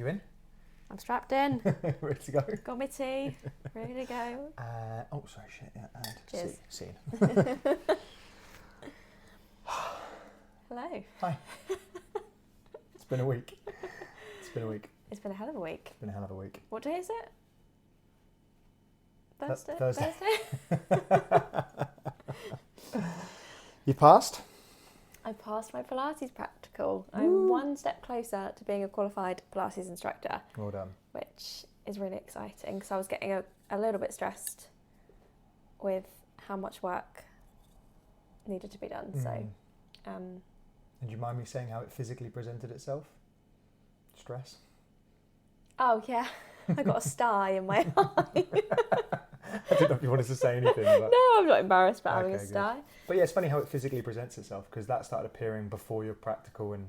You in? I'm strapped in. Ready to go? Got my tea. Ready to go. Oh, sorry, shit. Yeah, and Cheers. scene. Hello. Hi. It's been a week. It's been a hell of a week. It's been a hell of a week. What day is it? Thursday. Thursday. You passed? I passed my Pilates practical. Woo. I'm one step closer to being a qualified Pilates instructor. Well done. Which is really exciting because I was getting a little bit stressed with how much work needed to be done. So, And do you mind me saying how it physically presented itself? Stress? oh yeah, I got a sty in my eye. I didn't know if you wanted to say anything. But... No, I'm not embarrassed about having a good. sty. But yeah, it's funny how it physically presents itself because that started appearing before your practical, and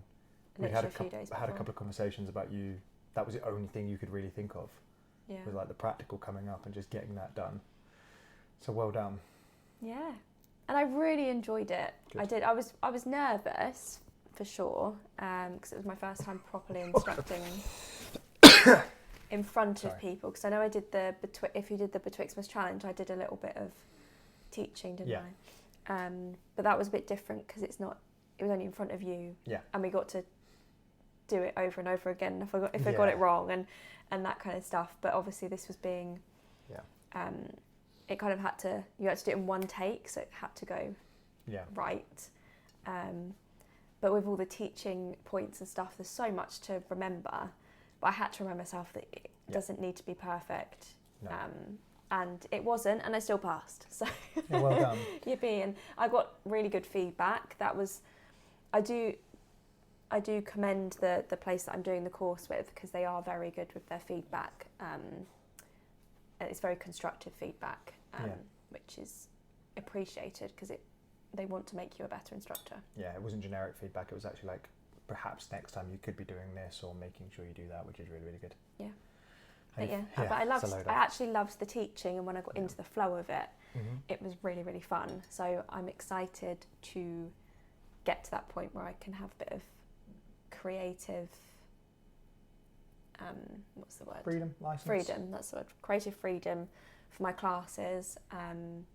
we had a couple of conversations about you. That was the only thing you could really think of. Yeah. Was like the practical coming up and just getting that done. So well done. Yeah, and I really enjoyed it. Good. I did. I was nervous for sure because it was my first time properly instructing in front of people. Because I know I did if you did the Betwixtmas challenge, I did a little bit of teaching, didn't I? But that was a bit different because it was only in front of you. Yeah. And we got to do it over and over again if I got it wrong and that kind of stuff. But obviously this was being it kind of you had to do it in one take, so it had to go right. But with all the teaching points and stuff, there's so much to remember. But I had to remind myself that it doesn't need to be perfect. No. And it wasn't, and I still passed. So well done. Yippee. And I got really good feedback. I do commend the place that I'm doing the course with because they are very good with their feedback. And it's very constructive feedback, which is appreciated because they want to make you a better instructor. Yeah, it wasn't generic feedback. It was actually like, perhaps next time you could be doing this or making sure you do that, which is really, really good. Yeah. But I actually loved the teaching, and when I got into the flow of it, it was really, really fun. So I'm excited to get to that point where I can have a bit of creative, what's the word? Freedom, license. Freedom, that's the word. Creative freedom for my classes, and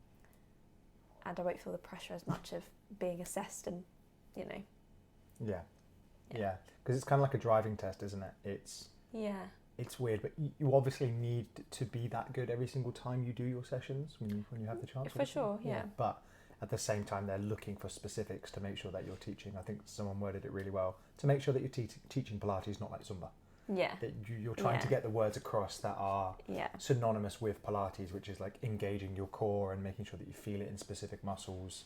I won't feel the pressure as much of being assessed and, Yeah, because it's kind of like a driving test, isn't it? It's weird, but you obviously need to be that good every single time you do your sessions when you have the chance. For sure, yeah. But at the same time, they're looking for specifics to make sure that you're teaching. I think someone worded it really well, to make sure that you're teaching Pilates, not like Zumba. Yeah. That you're trying to get the words across that are synonymous with Pilates, which is like engaging your core and making sure that you feel it in specific muscles.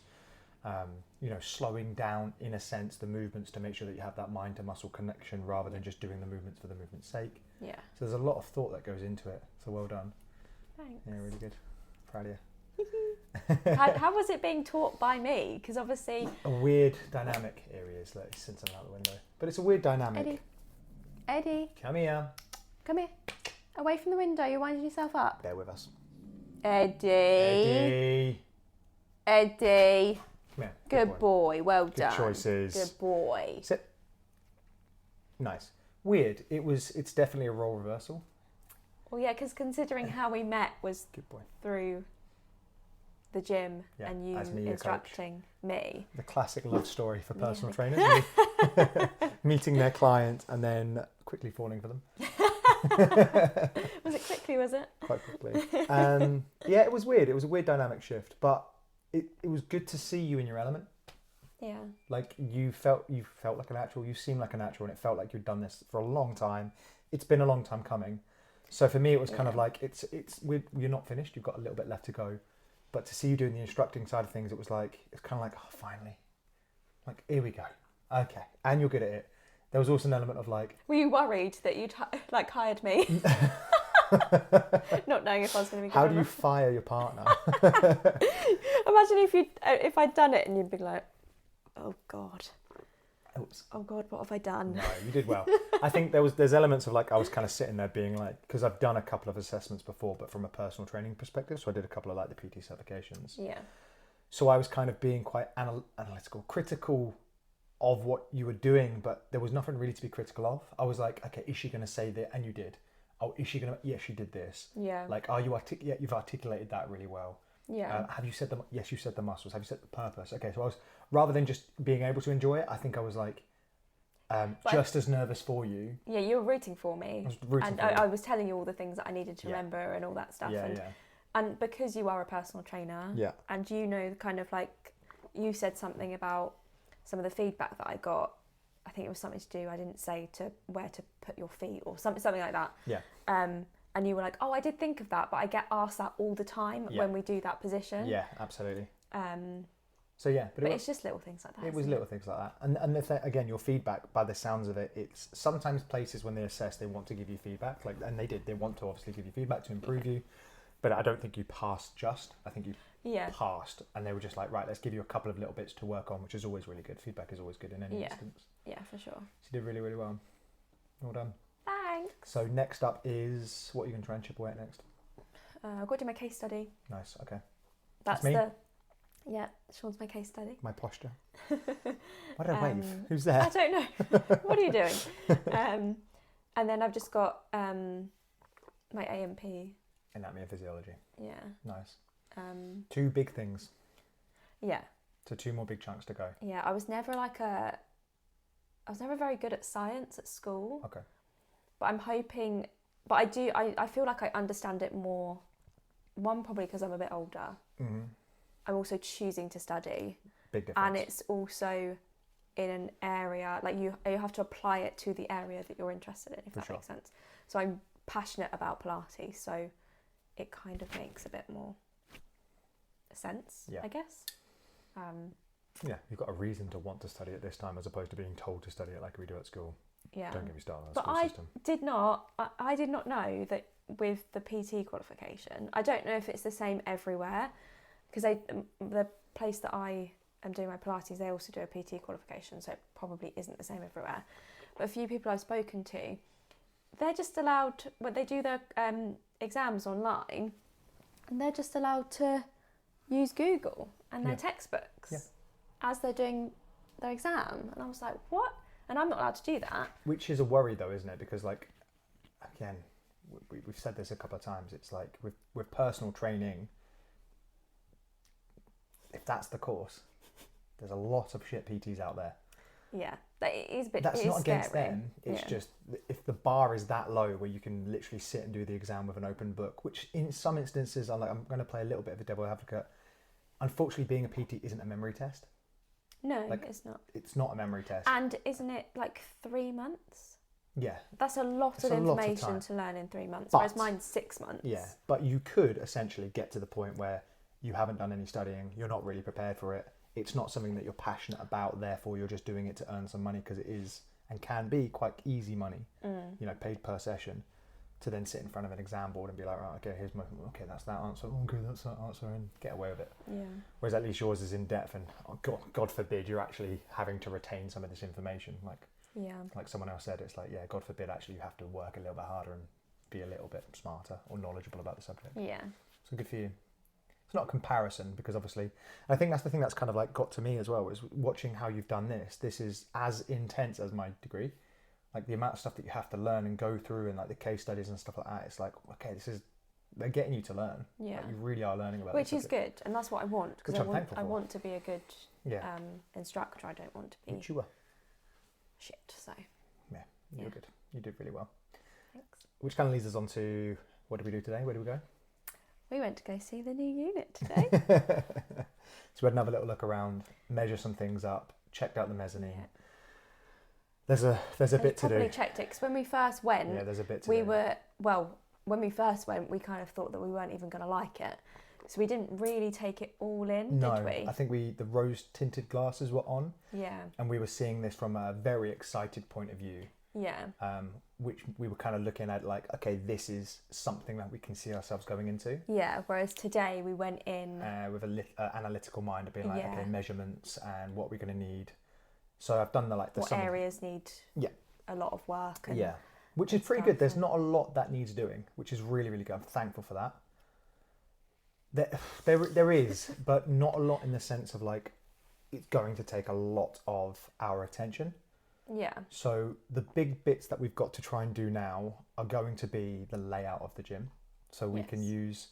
Slowing down, in a sense, the movements to make sure that you have that mind to muscle connection rather than just doing the movements for the movement's sake. Yeah. So there's a lot of thought that goes into it. So well done. Thanks. Yeah, really good. Proud of you. How was it being taught by me? Because obviously... A weird dynamic areas, like since I'm out the window. But it's a weird dynamic. Eddie. Come here. Away from the window, you're winding yourself up. Bear with us. Eddie. Come here. Good boy. Well good done. Good choices. Good boy. Sit. Nice. Weird. It's definitely a role reversal. Well, yeah, because considering how we met was good boy. Through the gym and you instructing me. The classic love story for personal trainers. Meeting their client and then quickly falling for them. Was it quickly, was it? Quite quickly. It was weird. It was a weird dynamic shift, but it was good to see you in your element. Yeah. Like you felt like a natural, you seemed like a natural, and it felt like you'd done this for a long time. It's been a long time coming. So for me, it was kind of like, you're not finished, you've got a little bit left to go. But to see you doing the instructing side of things, it's kind of like, oh, finally. Like, here we go. Okay. And you're good at it. There was also an element of like... Were you worried that you'd hired me? Not knowing if I was going to be good. How do you fire your partner? Imagine if I'd done it and you'd be like, oh God. Oops. Oh God, what have I done? No, you did well. I think there's elements of like, I was kind of sitting there being like, because I've done a couple of assessments before, but from a personal training perspective. So I did a couple of like the PT certifications. Yeah. So I was kind of being quite analytical, critical of what you were doing, but there was nothing really to be critical of. I was like, okay, is she going to say that? And you did. Oh, is she going to? Yeah, she did this. Yeah. Like, are you yeah, you've articulated that really well. Yeah. Have you said the? Yes, you said the muscles. Have you said the purpose? Okay, so I was, rather than just being able to enjoy it, I think I was like, just as nervous for you. Yeah, you were rooting for me. I was rooting for you. I was telling you all the things that I needed to remember and all that stuff. Yeah, and because you are a personal trainer, and you know, kind of like, you said something about some of the feedback that I got. I think it was something to do, I didn't say to where to put your feet or something like that. Yeah. And you were like, oh, I did think of that, but I get asked that all the time when we do that position. Yeah, absolutely. So yeah, but it's just little things like that. It was little things like that. And if again, your feedback, by the sounds of it, it's sometimes places when they assess, they want to give you feedback, like, and they did. They want to obviously give you feedback to improve you, but I don't think you passed just. I think you passed, and they were just like, right, let's give you a couple of little bits to work on, which is always really good. Feedback is always good in any instance. Yeah, for sure. So you did really, really well. Well done. Thanks. So next up is, what are you going to try and chip away at next? I've got to do my case study. Nice, okay. That's me. Sean's my case study. My posture. Why did I wave? Who's there? I don't know. What are you doing? And then I've just got my AMP. Anatomy and physiology. Yeah. Nice. 2 big things. Yeah. So 2 more big chunks to go. Yeah, I was never very good at science at school. Okay. But I'm hoping, but I feel like I understand it more. One, probably because I'm a bit older. Mm-hmm. I'm also choosing to study. Big difference. And it's also in an area, like you have to apply it to the area that you're interested in, if that makes sense. So I'm passionate about Pilates, so it kind of makes a bit more sense, I guess. Yeah, you've got a reason to want to study at this time as opposed to being told to study it like we do at school. Yeah. Don't get me started on the school system. I did not know that with the PT qualification, I don't know if it's the same everywhere, because the place that I am doing my Pilates, they also do a PT qualification, so it probably isn't the same everywhere. But a few people I've spoken to, they're just allowed, when they do their exams online, and they're just allowed to use Google and their textbooks as they're doing their exam. And I was like, what? And I'm not allowed to do that. Which is a worry though, isn't it? Because like, again, we've said this a couple of times, it's like with personal training, if that's the course, there's a lot of shit PTs out there. Yeah, it is a bit. That's not scary. Against them. It's just if the bar is that low where you can literally sit and do the exam with an open book, which in some instances, I'm going to play a little bit of a devil advocate. Unfortunately, being a PT isn't a memory test. No, it's not. It's not a memory test. And isn't it like 3 months? Yeah. That's a lot of information to learn in 3 months, whereas mine's 6 months. Yeah, but you could essentially get to the point where you haven't done any studying, you're not really prepared for it. It's not something that you're passionate about, therefore you're just doing it to earn some money, because it is and can be quite easy money, paid per session, to then sit in front of an exam board and be like, right, okay, that's that answer, okay, that's that answer, and get away with it. Yeah. Whereas at least yours is in depth, and God forbid you're actually having to retain some of this information. Like someone else said, it's like, God forbid actually you have to work a little bit harder and be a little bit smarter or knowledgeable about the subject. Yeah. So good for you. It's not a comparison, because obviously, I think that's the thing that's kind of like got to me as well, is watching how you've done this. This is as intense as my degree. Like the amount of stuff that you have to learn and go through, and like the case studies and stuff like that. It's like, okay, they're getting you to learn. Yeah. Like you really are learning about it. Which is good, and that's what I want, because I want to be a good instructor. I don't want to be. Which you were. Shit. So. Yeah, you were good. You did really well. Thanks. Which kind of leads us on to, what did we do today? Where did we go? We went to go see the new unit today. So we had another little look around, measure some things up, checked out the mezzanine. Yeah. There's a bit to do. Probably checked it, because when we first went, there's a bit to do. When we first went, we kind of thought that we weren't even going to like it, so we didn't really take it all in, did we? I think the rose tinted glasses were on. Yeah. And we were seeing this from a very excited point of view. Yeah. Which we were kind of looking at like, okay, this is something that we can see ourselves going into. Yeah, whereas today we went in... with an analytical mind of being like, okay, measurements and what we're going to need. So I've done what areas need a lot of work. And, which is pretty good. There's not a lot that needs doing, which is really, really good. I'm thankful for that. There is, but not a lot in the sense of like, it's going to take a lot of our attention. Yeah. So the big bits that we've got to try and do now are going to be the layout of the gym. So we can use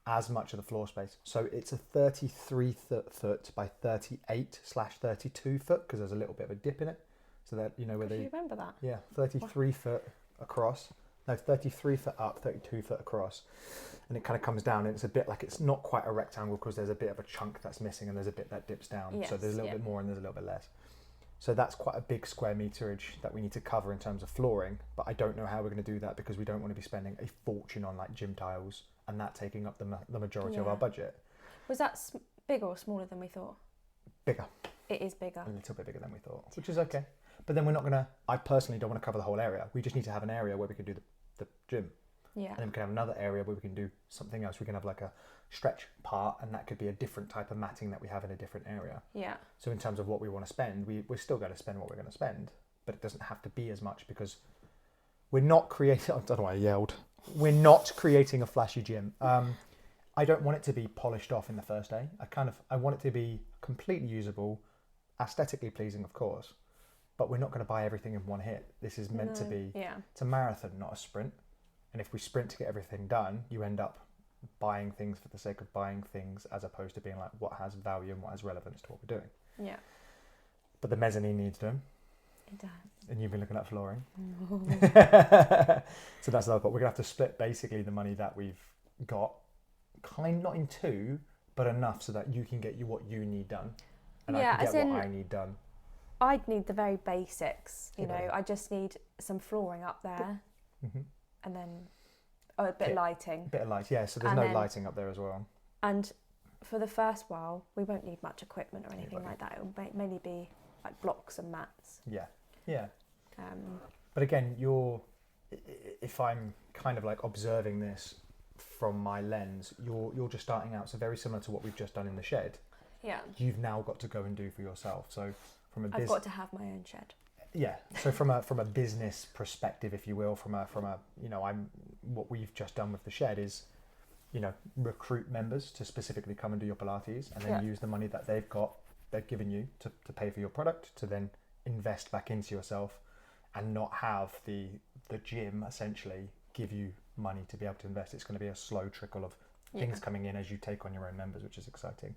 as much of the floor space. So it's a 33 foot by 38/32 foot, because there's a little bit of a dip in it. So that, you know, where you remember that? Yeah, 33 foot across. No, 33 foot up, 32 foot across. And it kind of comes down, and it's a bit like, it's not quite a rectangle because there's a bit of a chunk that's missing and there's a bit that dips down. Yes, so there's a little bit more and there's a little bit less. So that's quite a big square meterage that we need to cover in terms of flooring. But I don't know how we're going to do that, because we don't want to be spending a fortune on like gym tiles and that taking up the majority of our budget. Was that bigger or smaller than we thought? Bigger. It is bigger. A little bit bigger than we thought, which is okay. But then we're not going to, I personally don't want to cover the whole area. We just need to have an area where we can do the gym. Yeah. And then we can have another area where we can do something else. We can have like a stretch part, and that could be a different type of matting that we have in a different area. Yeah. So in terms of what we want to spend, we're still going to spend what we're going to spend, but it doesn't have to be as much, because we're not creating, I don't know why I yelled. We're not creating a flashy gym. I don't want it to be polished off in the first day. I want it to be completely usable, aesthetically pleasing, of course, but we're not going to buy everything in one hit. This is meant to be, it's a marathon, not a sprint. And if we sprint to get everything done, you end up buying things for the sake of buying things, as opposed to being like, what has value and what has relevance to what we're doing. Yeah. But the mezzanine needs doing. It does. And you've been looking at flooring. So that's another part. We're going to have to split basically the money that we've got, not in two, but enough so that you can get what you need done. And I can get what I need done. I'd need the very basics, you know. I just need some flooring up there. Mm-hmm. And then a bit of lighting. A bit of light, yeah. So there's no lighting up there as well. And for the first while, we won't need much equipment or anything like that. It will mainly be like blocks and mats. Yeah, yeah. But again, if I'm kind of like observing this from my lens, you're just starting out. So very similar to what we've just done in the shed. Yeah. You've now got to go and do for yourself. So I've got to have my own shed. Yeah. So from a business perspective, if you will, from a what we've just done with the shed is, recruit members to specifically come and do your Pilates, and then use the money that they've given you to pay for your product, to then invest back into yourself, and not have the gym essentially give you money to be able to invest. It's going to be a slow trickle of things coming in as you take on your own members, which is exciting,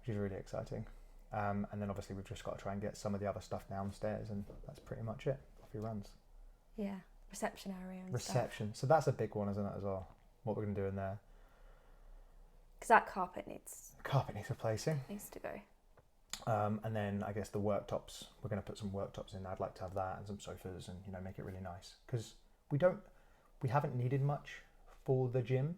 which is really exciting. And then obviously we've just got to try and get some of the other stuff downstairs, and that's pretty much it. Off he runs. Yeah, reception area and stuff. So that's a big one, isn't it, as well? What we're going to do in there. Because that carpet needs replacing. Needs to go. And then I guess the worktops, we're going to put some worktops in. I'd like to have that, and some sofas, and make it really nice. Because we haven't needed much for the gym.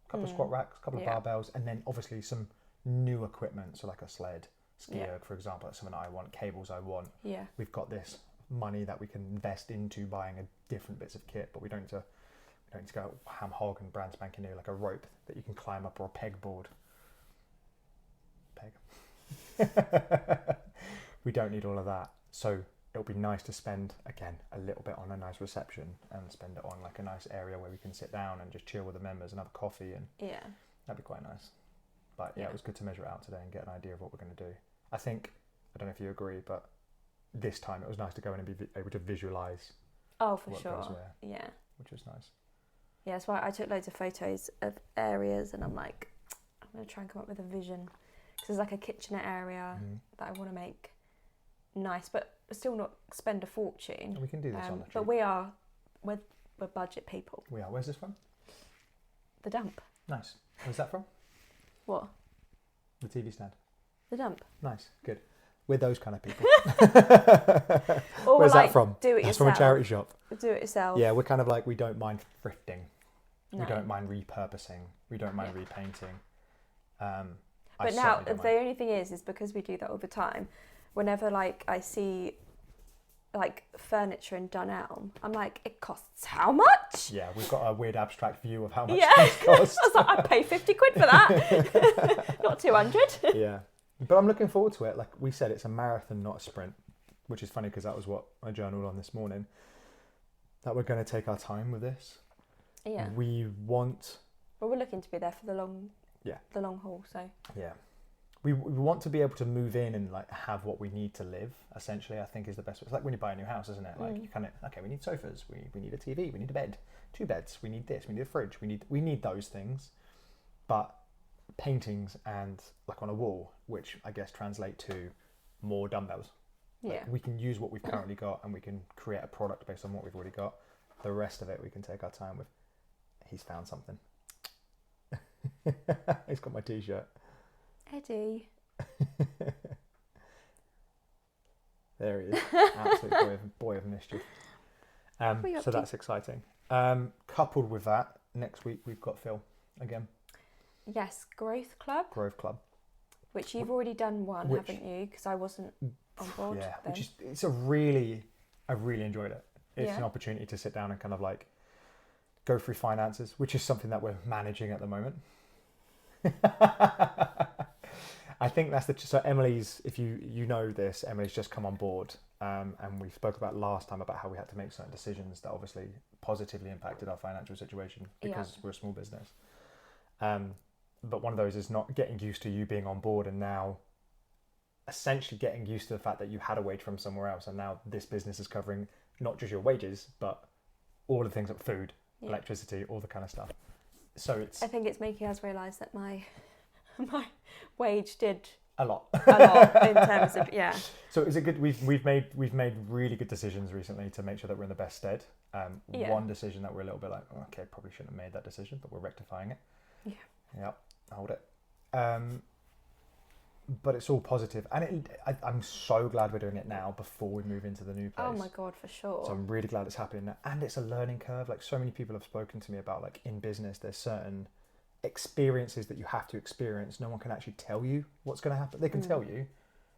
A couple of squat racks, a couple of barbells, and then obviously some new equipment, so like a sled. Ski erg, for example, that's something I want. Cables I want. Yeah. We've got this money that we can invest into buying different bits of kit, but we don't need to go ham hog and brand spanking new, like a rope that you can climb up, or a pegboard. We don't need all of that. So it'll be nice to spend, again, a little bit on a nice reception, and spend it on like a nice area where we can sit down and just chill with the members and have a coffee, and that'd be quite nice. But it was good to measure it out today and get an idea of what we're going to do. I don't know if you agree, but this time it was nice to go in and be able to visualise. Oh, for sure. Yeah. Which was nice. Yeah, that's why I took loads of photos of areas, and I'm like, I'm going to try and come up with a vision. Because there's like a kitchenette area that I want to make nice, but still not spend a fortune. And we can do this on the trip. But we're budget people. We are. Where's this from? The dump. Nice. Where's that from? What? The TV stand. The dump. Nice, good. We're those kind of people. Where's that from? Do it That's yourself. from a charity shop. Do it yourself. Yeah, we're kind of like, we don't mind thrifting. No. We don't mind repurposing. We don't mind repainting. But now, the only thing is because we do that all the time, whenever like I see like furniture in Dunelm, I'm like, it costs how much? Yeah, we've got a weird abstract view of how much things cost. I was like, I'd pay 50 quid for that, not 200. Yeah, but I'm looking forward to it. Like we said, it's a marathon, not a sprint, which is funny because that was what I journaled on this morning. That we're going to take our time with this. Yeah. Well, we're looking to be there for the long haul, so. Yeah. we want to be able to move in and like have what we need to live, essentially, I think is the best. It's like when you buy a new house, isn't it? Like you kind of, okay, we need sofas, we need a TV, we need a bed, 2 beds, we need this, we need a fridge, we need those things. But paintings and like on a wall, which I guess translate to more dumbbells. Like we can use what we've currently got and we can create a product based on what we've already got. The rest of it we can take our time with. He's found something. He's got my t-shirt. Eddie. There he is. Absolute boy of mischief. So that's exciting. Coupled with that, next week we've got Phil again. Yes, Growth Club. Which you've already done one, haven't you? Because I wasn't on board. Yeah, I really enjoyed it. It's an opportunity to sit down and kind of like go through finances, which is something that we're managing at the moment. I think that's so Emily's, if you know this, Emily's just come on board, and we spoke about last time about how we had to make certain decisions that obviously positively impacted our financial situation because we're a small business. But one of those is not getting used to you being on board and now essentially getting used to the fact that you had a wage from somewhere else and now this business is covering not just your wages but all the things like food, electricity, all the kind of stuff. So I think it's making us realise that my wage did a lot in terms of So is it good? We've made really good decisions recently to make sure that we're in the best stead. One decision that we're a little bit like, okay, probably shouldn't have made that decision, but we're rectifying it. Yeah, hold it. But it's all positive, and I'm so glad we're doing it now before we move into the new place. Oh my god, for sure. So I'm really glad it's happening now, and it's a learning curve. Like so many people have spoken to me about, like in business, there's certain experiences that you have to experience. No one can actually tell you what's going to happen. They can tell you,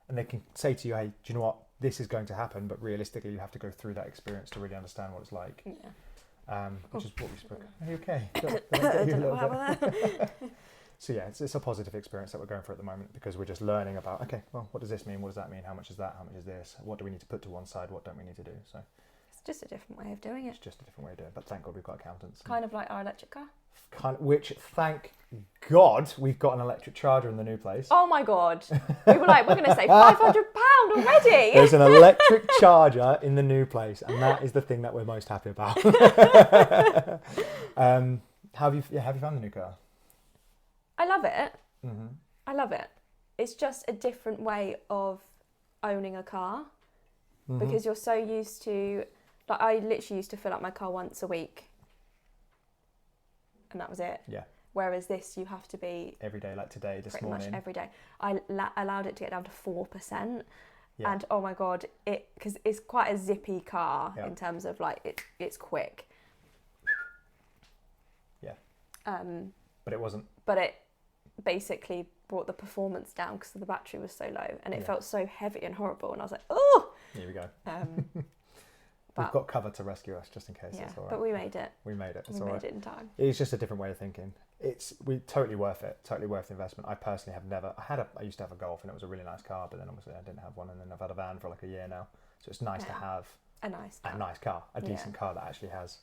and they can say to you, "Hey, do you know what? This is going to happen." But realistically, you have to go through that experience to really understand what it's like. Yeah. Which is what we spoke. Are you okay? I don't know what happened there. So yeah, it's a positive experience that we're going through at the moment because we're just learning about, okay, well, what does this mean? What does that mean? How much is that? How much is this? What do we need to put to one side? What don't we need to do? So it's just a different way of doing it. It's just a different way of doing it. But thank God we've got accountants. Kind of like our electric car. Which, thank God, we've got an electric charger in the new place. Oh my God. We were like, we're going to save £500 already. There's an electric charger in the new place, and that is the thing that we're most happy about. Have you found the new car? I love it. Mm-hmm. I love it. It's just a different way of owning a car because you're so used to, like, I literally used to fill up my car once a week and that was it. Yeah. Whereas this, you have to be every day, like today, this pretty morning. Much every day. I allowed it to get down to 4%. Yeah. And oh my God, because it's quite a zippy car in terms of like, it's quick. Yeah. But it wasn't. But it basically brought the performance down because the battery was so low and it felt so heavy and horrible. And I was like, oh! Here we go. But we've got cover to rescue us just in case. Yeah, it's all right. But we made it. We made it. It's we all made right. it in time. It's just a different way of thinking. It's totally worth it. Totally worth the investment. I personally have never. I used to have a Golf and it was a really nice car, but then obviously I didn't have one, and then I've had a van for like a year now. So it's nice to have a nice car, a decent car that actually has,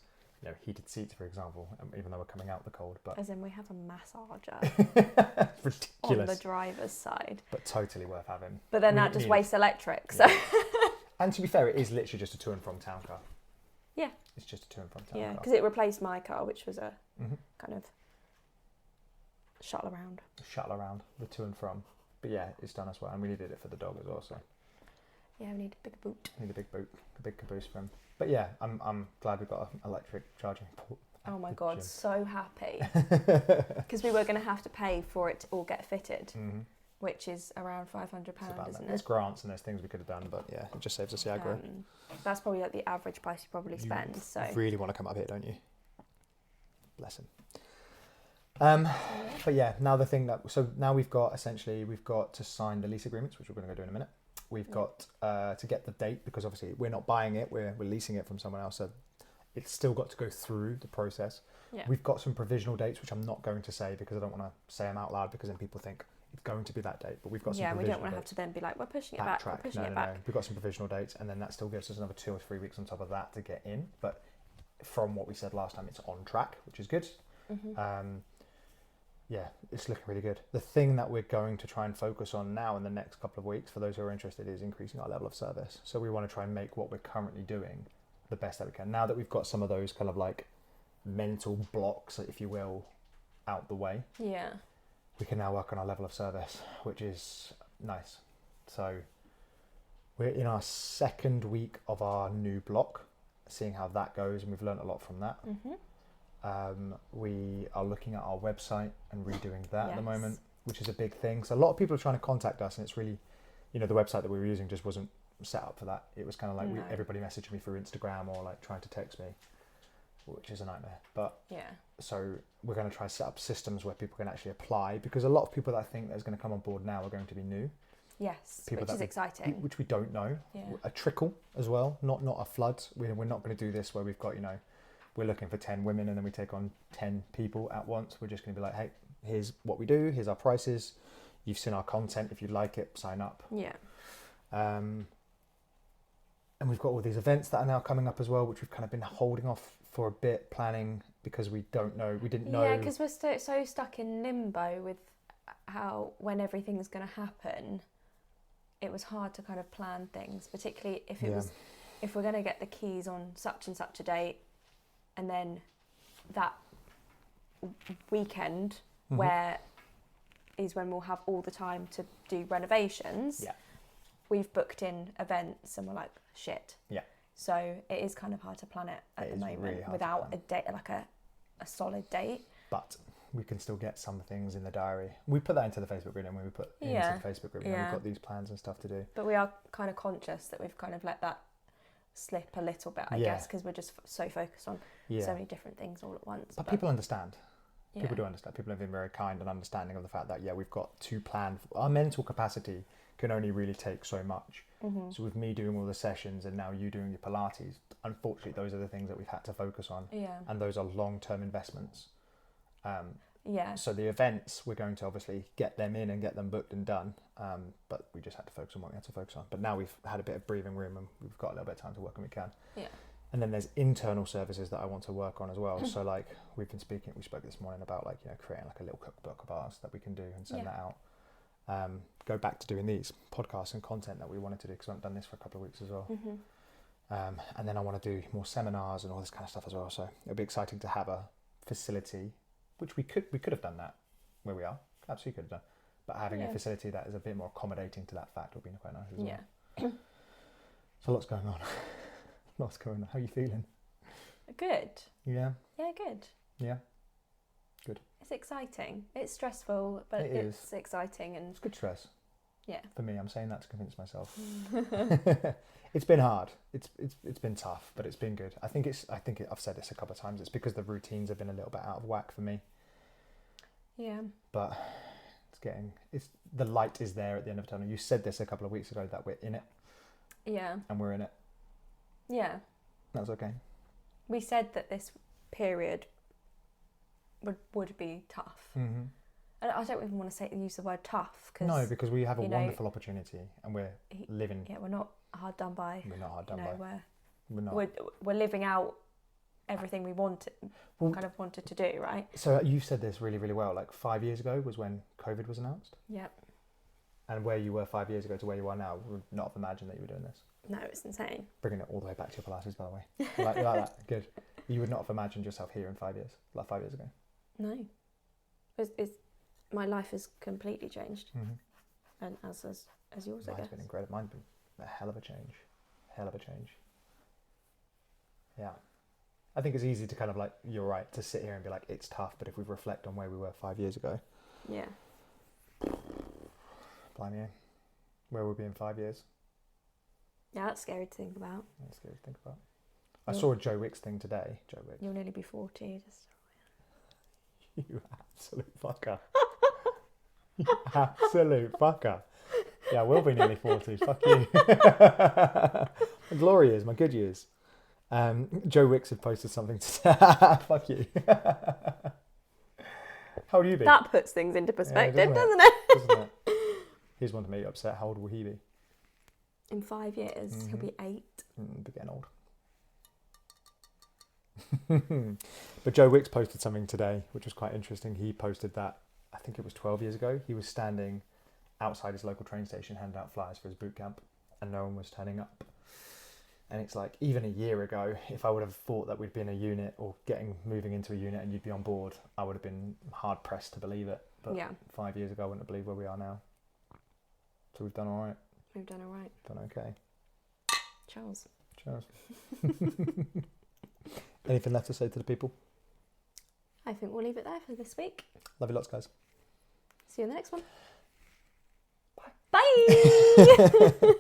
heated seats, for example. Even though we're coming out the cold, but as in we have a massager. Ridiculous. On the driver's side. But totally worth having. But then that just wastes electric. So. And to be fair, it is literally just a to and from town car. Yeah. It's just a to and from town car. Yeah, because it replaced my car, which was a kind of shuttle around. The to and from. But yeah, it's done as well, and we needed it for the dog as well. So. Yeah, we need a big boot. A big caboose for him. But yeah, I'm glad we've got an electric charging port. Oh my God, so happy. Because we were going to have to pay for it to all get fitted, which is around £500, isn't it? There's grants and there's things we could have done, but yeah, it just saves us the aggro. That's probably like the average price you probably spend. So really want to come up here, don't you? Bless him. But yeah, now now we've got to sign the lease agreements, which we're going to go do in a minute. We've got to get the date, because obviously we're not buying it, we're leasing it from someone else, so it's still got to go through the process. Yeah. We've got some provisional dates, which I'm not going to say because I don't want to say them out loud, because then people think it's going to be that date. But we've got some provisional dates. Yeah, we don't want to have to then be like, we're pushing it back, we're pushing it back. No. We've got some provisional dates, and then that still gives us another 2 or 3 weeks on top of that to get in. But from what we said last time, it's on track, which is good. yeah, it's looking really good. The thing that we're going to try and focus on now in the next couple of weeks, for those who are interested, is increasing our level of service. So we want to try and make what we're currently doing the best that we can. Now that we've got some of those kind of like mental blocks, if you will, out the way, Yeah. we can now work on our level of service, which is nice. So we're in our second week of our new block, seeing how that goes, and we've learned a lot from that. Mm-hmm. We are looking at our website and redoing that at the Yes. moment, which is a big thing. So a lot of people are trying to contact us, and it's really, the website that we were using just wasn't set up for that. It was kind of like No. everybody messaging me through Instagram or like trying to text me, which is a nightmare. But Yeah. so we're going to try to set up systems where people can actually apply, because a lot of people that I think that's going to come on board now are going to be new. Yes, People which is exciting. Which we don't know. Yeah. A trickle as well, not a flood. We're not going to do this where we've got, we're looking for 10 women and then we take on 10 people at once. We're just going to be like, hey, here's what we do, here's our prices, you've seen our content, if you like it, sign up. Yeah. And we've got all these events that are now coming up as well, which we've kind of been holding off for a bit, planning, because we didn't know. Yeah, because we're so stuck in limbo with when everything's going to happen. It was hard to kind of plan things, particularly if we're going to get the keys on such and such a date, and then that weekend where is when we'll have all the time to do renovations. Yeah. We've booked in events and we're like, shit. Yeah. So it is kind of hard to plan it at the moment really hard without to a date, like a solid date. But we can still get some things in the diary. We put that into the Facebook group, and when we put into the Facebook group, we've got these plans and stuff to do. But we are kind of conscious that we've kind of let that slip a little bit, I guess, because we're just so focused on so many different things all at once. But people understand. Yeah. People do understand. People have been very kind and understanding of the fact that, we've got to plan. Our mental capacity can only really take so much. Mm-hmm. So with me doing all the sessions and now you doing your Pilates, unfortunately, those are the things that we've had to focus on. Yeah. And those are long-term investments. So the events, we're going to obviously get them in and get them booked and done. But we just had to focus on what we had to focus on. But now we've had a bit of breathing room and we've got a little bit of time to work when we can. Yeah. And then there's internal services that I want to work on as well. So like we spoke this morning about creating like a little cookbook of ours that we can do and send that out. Go back to doing these podcasts and content that we wanted to do, because I haven't done this for a couple of weeks as well. Mm-hmm. And then I want to do more seminars and all this kind of stuff as well. So it'll be exciting to have a facility, which we could have done that where we are. Absolutely could have done. But having a facility that is a bit more accommodating to that fact would be quite nice as well. Yeah. So lots going on. Lots going on. How are you feeling? Good. Yeah. Yeah, good. Yeah. Good. It's exciting. It's stressful, but it's exciting and it's good stress. Yeah. For me, I'm saying that to convince myself. It's been hard. It's been tough, but it's been good. I've said this a couple of times. It's because the routines have been a little bit out of whack for me. Yeah. But the light is there at the end of the tunnel. You said this a couple of weeks ago that we're in it. Yeah. And we're in it. Yeah. That's okay. We said that this period would be tough. Mm-hmm. And I don't even want to use the word tough. No, because we have a wonderful opportunity and we're living. Yeah, we're not hard done by. We're not hard done by. We're living out everything we wanted to do, right? So you said this really, really well. Like 5 years ago was when COVID was announced. Yep. And where you were 5 years ago to where you are now, would not have imagined that you were doing this. No, it's insane. Bringing it all the way back to your Pilates, by the way. You like that? Good. You would not have imagined yourself here in 5 years, like 5 years ago. No. My life has completely changed. Mm-hmm. And as yours, I guess. Mine's been incredible. Mine's been a hell of a change. Yeah. I think it's easy to kind of you're right, to sit here and be like, it's tough, but if we reflect on where we were 5 years ago. Yeah. Blimey. Where we'll be in 5 years. Yeah, that's scary to think about. I saw a Joe Wicks thing today. Joe Wicks. You'll nearly be 40. You absolute fucker. You absolute fucker. Yeah, I will be nearly 40. Fuck you. My glory years, my good years. Joe Wicks had posted something today. Fuck you. How old are you be? That puts things into perspective, doesn't it? Doesn't it? Here's one to make you upset. How old will he be? In 5 years, he'll be 8. Be getting old. But Joe Wicks posted something today, which was quite interesting. He posted that think it was 12 years ago, he was standing outside his local train station handing out flyers for his boot camp, and no one was turning up. And it's like, even a year ago, if I would have thought that we'd be in a unit or moving into a unit and you'd be on board, I would have been hard pressed to believe it. But 5 years ago, I wouldn't have believed where we are now. So we've done all right. We've done all right. Done okay. Cheers. Cheers. Anything left to say to the people? I think we'll leave it there for this week. Love you lots, guys. See you in the next one. Bye. Bye.